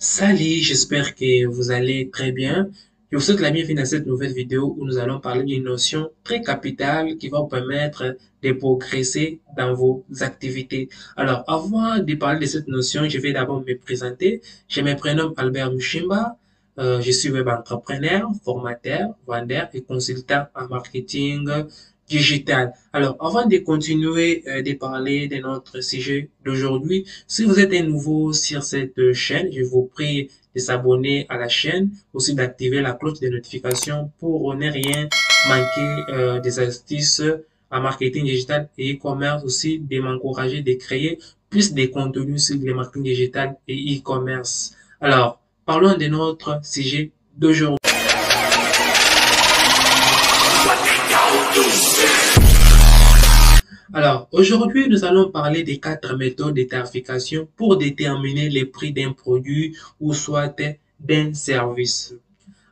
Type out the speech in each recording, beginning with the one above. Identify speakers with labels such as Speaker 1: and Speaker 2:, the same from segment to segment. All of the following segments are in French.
Speaker 1: Salut, j'espère que vous allez très bien. Je vous souhaite la bienvenue à cette nouvelle vidéo où nous allons parler d'une notion très capitale qui va vous permettre de progresser dans vos activités. Alors, avant de parler de cette notion, je vais d'abord me présenter. Je me prénomme Albert Mushimba. Je suis web entrepreneur, formateur, vendeur et consultant en marketing digital. Alors, avant de continuer de parler de notre sujet d'aujourd'hui, si vous êtes un nouveau sur cette chaîne, je vous prie de s'abonner à la chaîne, aussi d'activer la cloche de notification pour ne rien manquer des astuces en marketing digital et e-commerce, aussi de m'encourager de créer plus de contenus sur le marketing digital et e-commerce. Alors, parlons de notre sujet d'aujourd'hui. Alors, aujourd'hui, nous allons parler des 4 méthodes de tarification pour déterminer les prix d'un produit ou soit d'un service.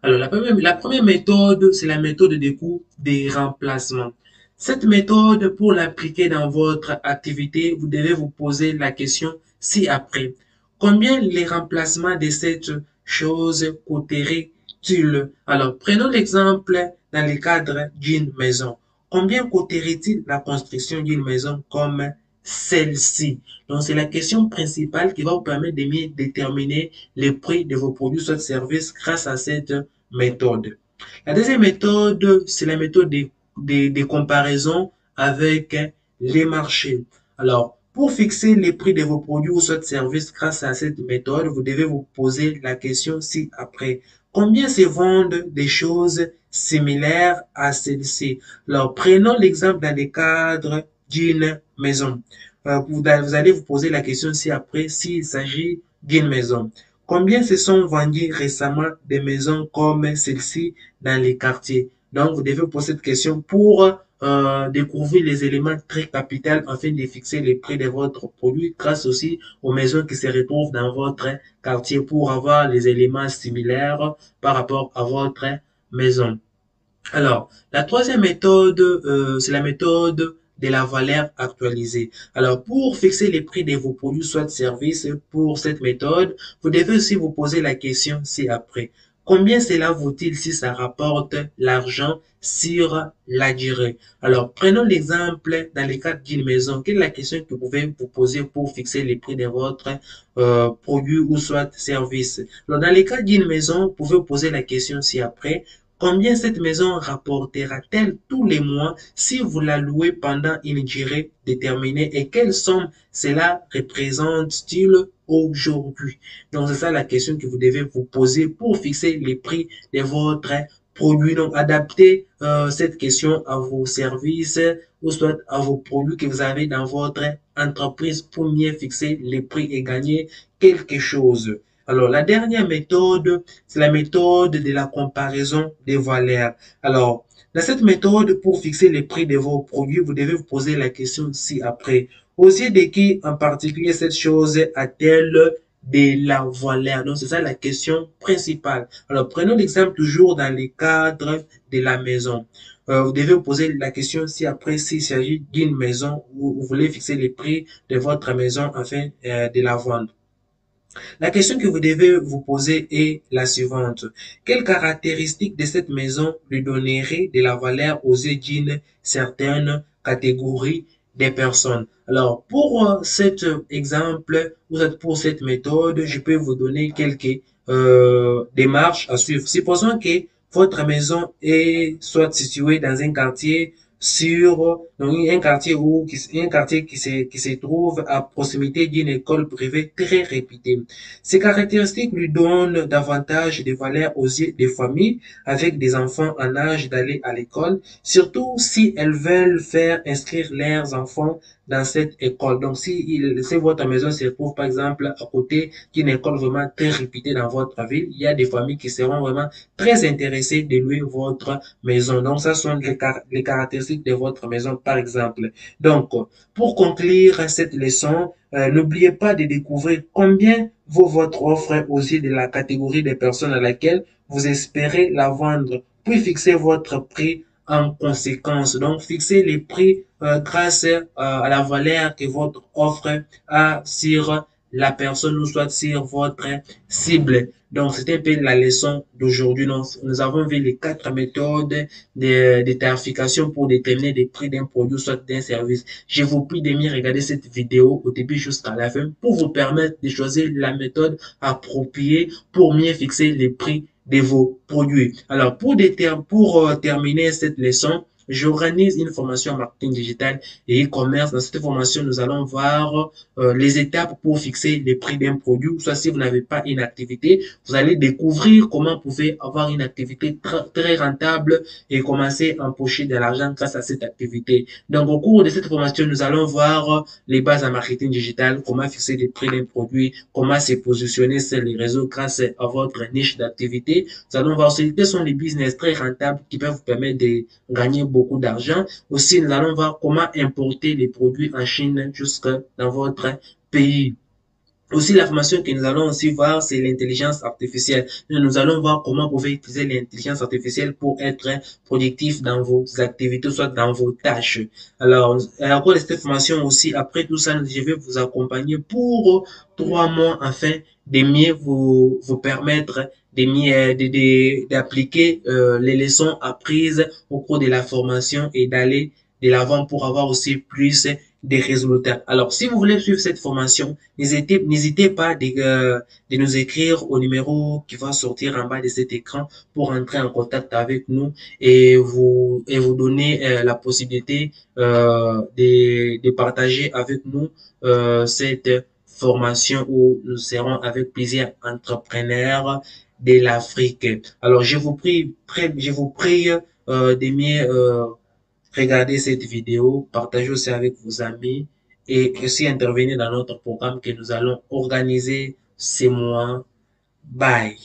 Speaker 1: Alors, la première méthode, c'est la méthode des coûts des remplacements. Cette méthode, pour l'appliquer dans votre activité, vous devez vous poser la question ci-après. Combien les remplacements de cette chose coûteraient-ils? Alors, prenons l'exemple dans le cadre d'une maison. Combien coûterait-il la construction d'une maison comme celle-ci? Donc, c'est la question principale qui va vous permettre de mieux déterminer les prix de vos produits soit services grâce à cette méthode. La deuxième méthode, c'est la méthode de comparaison avec les marchés. Alors, pour fixer les prix de vos produits ou soit services grâce à cette méthode, vous devez vous poser la question ci-après. Combien se vendent des choses similaires à celle-ci? Alors, prenons l'exemple dans le cadre d'une maison. Vous allez vous poser la question ci-après s'il s'agit d'une maison. Combien se sont vendus récemment des maisons comme celle-ci dans les quartiers? Donc, vous devez poser cette question pour découvrir les éléments très capitaux afin de fixer les prix de votre produit grâce aussi aux maisons qui se retrouvent dans votre quartier pour avoir les éléments similaires par rapport à votre maison. Alors, la troisième méthode, c'est la méthode de la valeur actualisée. Alors, pour fixer les prix de vos produits soit services, pour cette méthode, vous devez aussi vous poser la question ci-après. Combien cela vaut-il si ça rapporte l'argent sur la durée? Alors, prenons l'exemple dans le cadre d'une maison. Quelle est la question que vous pouvez vous poser pour fixer les prix de votre produit ou soit service? Alors, dans le cas d'une maison, vous pouvez vous poser la question ci-après. Combien cette maison rapportera-t-elle tous les mois si vous la louez pendant une durée déterminée et quelle somme cela représente-t-il aujourd'hui? Donc, c'est ça la question que vous devez vous poser pour fixer les prix de votre produit. Donc, adaptez cette question à vos services ou soit à vos produits que vous avez dans votre entreprise pour mieux fixer les prix et gagner quelque chose. Alors, la dernière méthode, c'est la méthode de la comparaison des valeurs. Alors, dans cette méthode, pour fixer les prix de vos produits, vous devez vous poser la question ci-après. Aux yeux de qui, en particulier, cette chose a-t-elle de la valeur? Donc, c'est ça la question principale. Alors, prenons l'exemple toujours dans le cadre de la maison. Vous devez vous poser la question ci-après s'il s'agit d'une maison où vous voulez fixer les prix de votre maison afin de la vendre. La question que vous devez vous poser est la suivante. Quelles caractéristiques de cette maison lui donneraient de la valeur aux yeux d'une certaine catégorie des personnes? Alors, pour cet exemple, ou pour cette méthode, je peux vous donner quelques démarches à suivre. Supposons que votre maison est soit située dans un quartier donc un quartier qui se trouve à proximité d'une école privée très réputée. Ces caractéristiques lui donnent davantage de valeur aux yeux des familles avec des enfants en âge d'aller à l'école, surtout si elles veulent faire inscrire leurs enfants dans cette école. Donc, si votre maison se trouve, par exemple, à côté d'une école vraiment très réputée dans votre ville, il y a des familles qui seront vraiment très intéressées de louer votre maison. Donc, ça sont les caractéristiques de votre maison, par exemple. Donc, pour conclure cette leçon, n'oubliez pas de découvrir combien vaut votre offre aux yeux de la catégorie des personnes à laquelle vous espérez la vendre, puis fixez votre prix en conséquence. Donc, fixez les prix grâce à la valeur que votre offre a sur la personne ou soit sur votre cible. Donc, c'était un peu la leçon d'aujourd'hui. Nous avons vu les 4 méthodes de tarification pour déterminer les prix d'un produit, soit d'un service. Je vous prie de bien regarder cette vidéo au début jusqu'à la fin pour vous permettre de choisir la méthode appropriée pour mieux fixer les prix de vos produits. Alors, pour terminer cette leçon, j'organise une formation en marketing digital et e-commerce. Dans cette formation, nous allons voir les étapes pour fixer les prix d'un produit. Soit si vous n'avez pas une activité, vous allez découvrir comment vous pouvez avoir une activité très rentable et commencer à empocher de l'argent grâce à cette activité. Donc, au cours de cette formation, nous allons voir les bases en marketing digital, comment fixer les prix d'un produit, comment se positionner sur les réseaux grâce à votre niche d'activité. Nous allons voir aussi quels sont les business très rentables qui peuvent vous permettre de gagner beaucoup d'argent. Aussi, nous allons voir comment importer les produits en Chine jusque dans votre pays. Aussi, la formation que nous allons aussi voir, c'est l'intelligence artificielle. Nous allons voir comment vous pouvez utiliser l'intelligence artificielle pour être productif dans vos activités, soit dans vos tâches. Alors, à cause de cette formation aussi, après tout ça, je vais vous accompagner pour 3 mois afin de mieux vous permettre d'appliquer les leçons apprises au cours de la formation et d'aller de l'avant pour avoir aussi plus des résultats. Alors, si vous voulez suivre cette formation, n'hésitez pas de nous écrire au numéro qui va sortir en bas de cet écran pour entrer en contact avec nous et vous donner la possibilité de partager avec nous cette formation où nous serons avec plaisir entrepreneurs de l'Afrique. Alors, je vous prie d'aimer regarder cette vidéo, partagez aussi avec vos amis et aussi intervenir dans notre programme que nous allons organiser ces mois. Bye.